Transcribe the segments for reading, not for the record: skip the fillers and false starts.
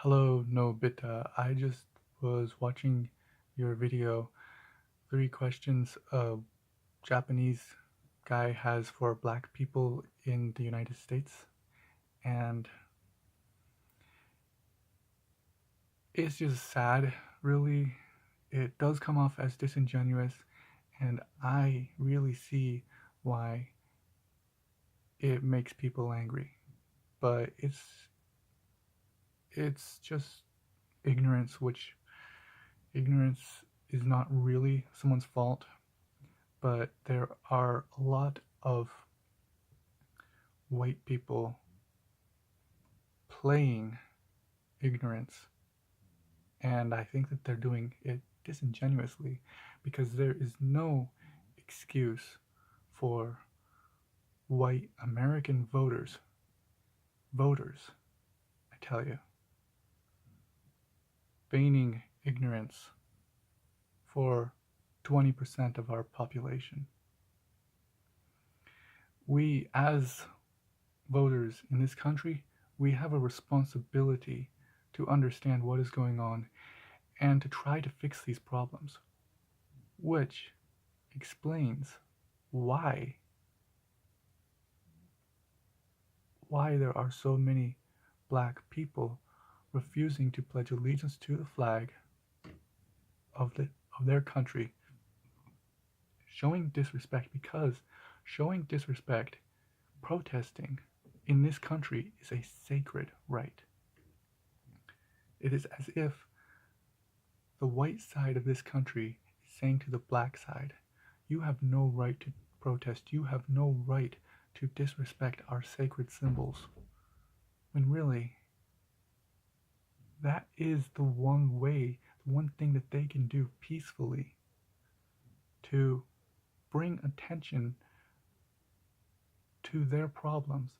Hello, Nobita. I just was watching your video, three questions a Japanese guy has for black people in the United States. And it's just sad, really. It does come off as disingenuous, and I really see why it makes people angry. But it's just ignorance, which ignorance is not really someone's fault, but there are a lot of white people playing ignorance, and I think that they're doing it disingenuously because there is no excuse for white American voters, I tell you, feigning ignorance for 20% of our population. We, as voters in this country, we have a responsibility to understand what is going on and to try to fix these problems, which explains why there are so many black people refusing to pledge allegiance to the flag of their country, showing disrespect, because showing disrespect, protesting in this country is a sacred right. It is as if the white side of this country is saying to the black side, you have no right to protest, you have no right to disrespect our sacred symbols. When really, that is the one way, the one thing that they can do peacefully to bring attention to their problems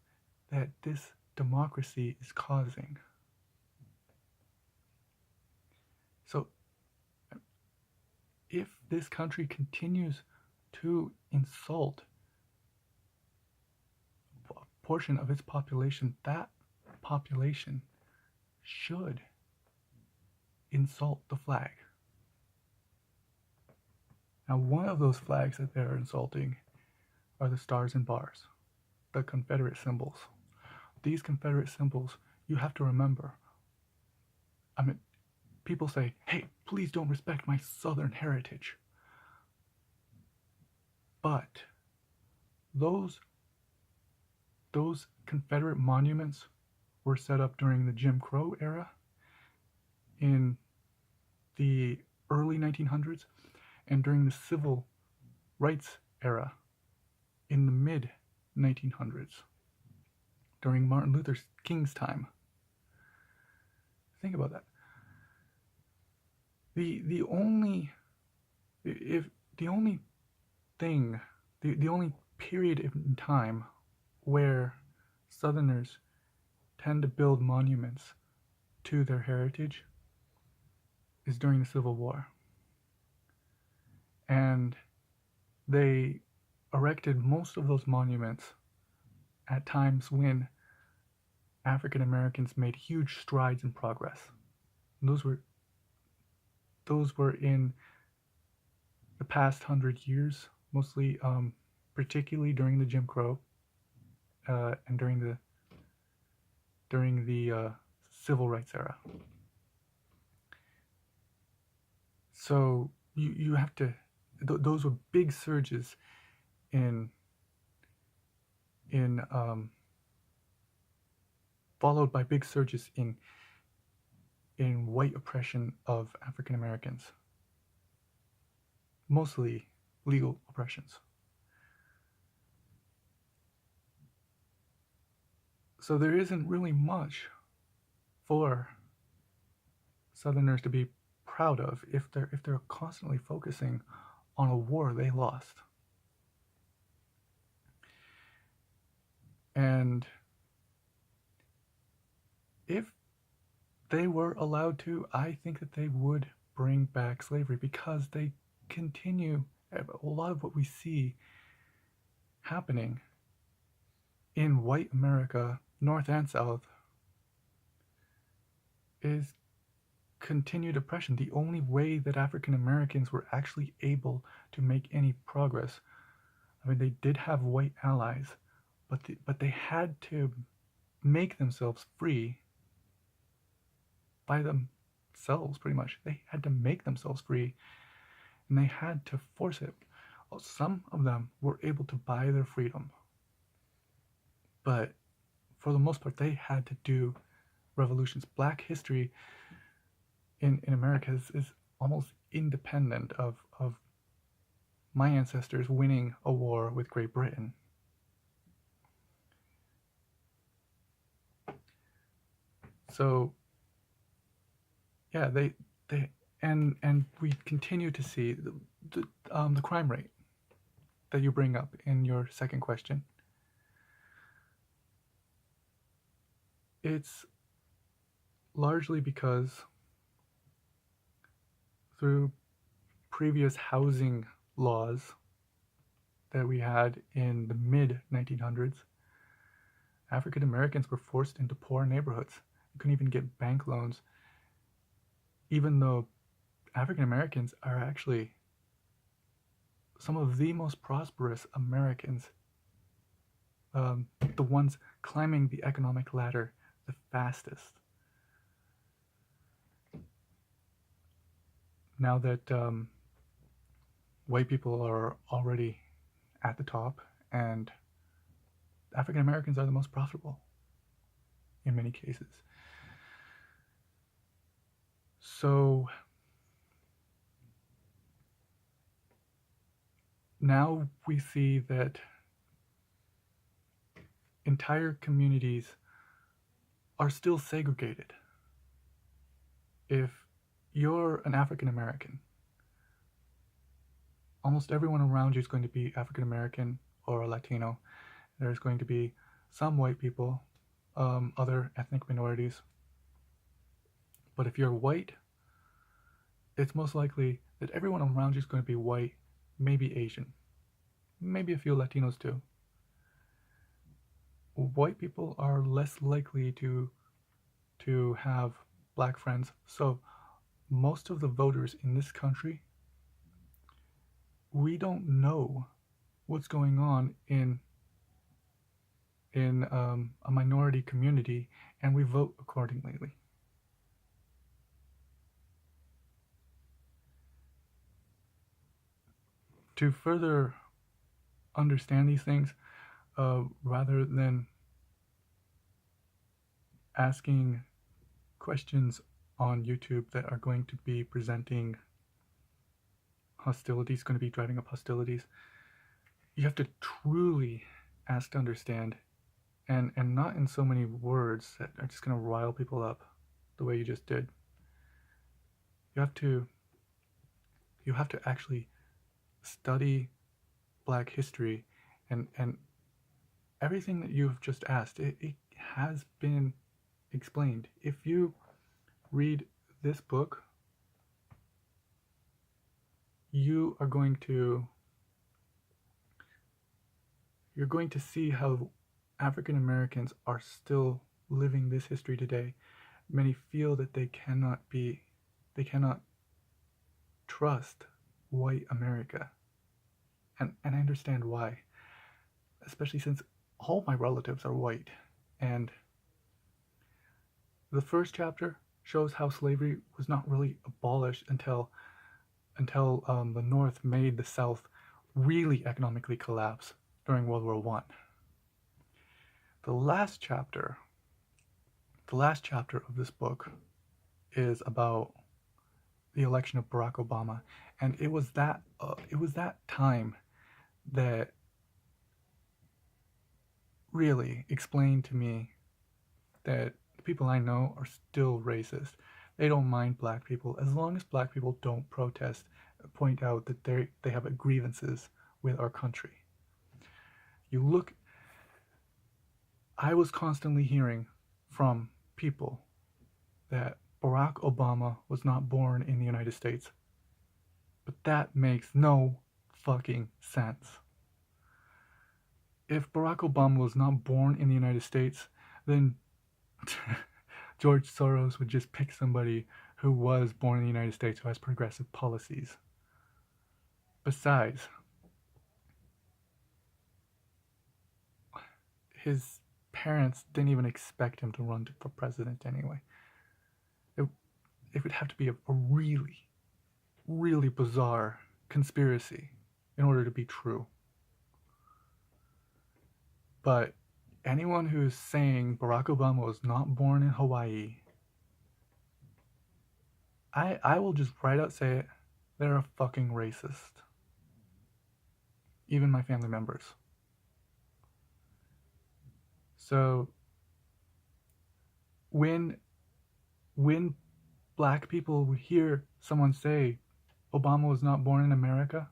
that this democracy is causing. So, if this country continues to insult a portion of its population, that population should insult the flag. Now, one of those flags that they're insulting are the stars and bars, the Confederate symbols. These Confederate symbols, you have to remember. I mean, people say, hey, please don't respect my Southern heritage. But those Confederate monuments were set up during the Jim Crow era in the early 1900s and during the Civil Rights era in the mid 1900s during Martin Luther King's time. Think about that. The only thing, the only period in time where Southerners tend to build monuments to their heritage is during the Civil War. And they erected most of those monuments at times when African Americans made huge strides in progress. And those were in the past 100 years, mostly, particularly during the Jim Crow and during the Civil Rights era. So you have to. Those were big surges in followed by big surges in white oppression of African Americans, mostly legal oppressions. So there isn't really much for Southerners to be proud of if they're constantly focusing on a war they lost. And if they were allowed to, I think that they would bring back slavery, because they continue a lot of what we see happening in white America, North and South, is continued oppression. The only way that African Americans were actually able to make any progress, I mean, they did have white allies, but they had to make themselves free by themselves, pretty much. They had to make themselves free, and they had to force it. Some of them were able to buy their freedom, but for the most part, they had to do revolutions. Black history in America is almost independent of my ancestors winning a war with Great Britain. So yeah, they and we continue to see the crime rate that you bring up in your second question. It's largely because through previous housing laws that we had in the mid 1900s, African Americans were forced into poor neighborhoods. You couldn't even get bank loans, even though African Americans are actually some of the most prosperous Americans, the ones climbing the economic ladder the fastest. Now that white people are already at the top, and African Americans are the most profitable in many cases. So now we see that entire communities are still segregated. If you're an African American, almost everyone around you is going to be African American or Latino. There's going to be some white people, other ethnic minorities. But if you're white, it's most likely that everyone around you is going to be white, maybe Asian, maybe a few Latinos too. White people are less likely to have black friends. So most of the voters in this country, we don't know what's going on in a minority community, and we vote accordingly. To further understand these things, rather than asking questions on YouTube that are going to be presenting hostilities, going to be driving up hostilities, you have to truly ask to understand, and not in so many words that are just going to rile people up the way you just did. You have to actually study Black history, and everything that you've just asked, it has been explained. If you read this book, you're going to see how African Americans are still living this history today. Many feel that they cannot trust white America. And I understand why. Especially since all my relatives are white. And the first chapter shows how slavery was not really abolished until the North made the South really economically collapse during World War I. The last chapter of this book is about the election of Barack Obama, and it was that time that really explained to me that the people I know are still racist. They don't mind black people as long as black people don't protest, point out that they have grievances with our country. I was constantly hearing from people that Barack Obama was not born in the United States. But that makes no fucking sense. If Barack Obama was not born in the United States, then George Soros would just pick somebody who was born in the United States who has progressive policies. Besides, his parents didn't even expect him to run for president anyway. It, it would have to be a really, really bizarre conspiracy in order to be true. But anyone who's saying Barack Obama was not born in Hawaii, I will just right out say it, they're a fucking racist. Even my family members. So when black people would hear someone say Obama was not born in America,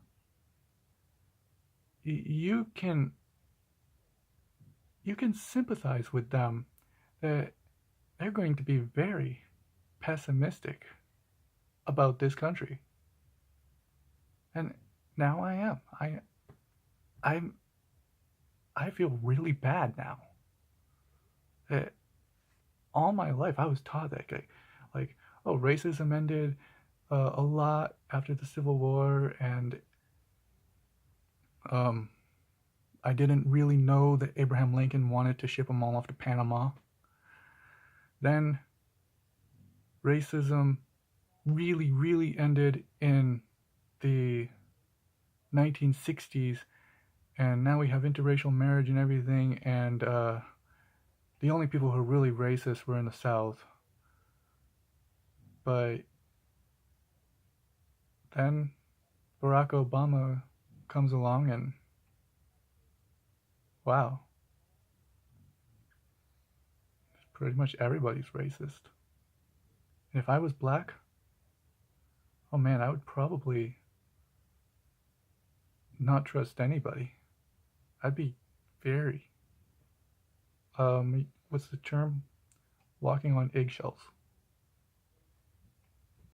you can sympathize with them that they're going to be very pessimistic about this country. And now I am. I feel really bad now. That all my life I was taught that like oh, racism ended a lot after the Civil War, and I didn't really know that Abraham Lincoln wanted to ship them all off to Panama. Then racism really, really ended in the 1960s, and now we have interracial marriage and everything, and the only people who were really racist were in the South. But then Barack Obama comes along and wow, pretty much everybody's racist. And if I was black, oh man, I would probably not trust anybody. I'd be very, what's the term? Walking on eggshells.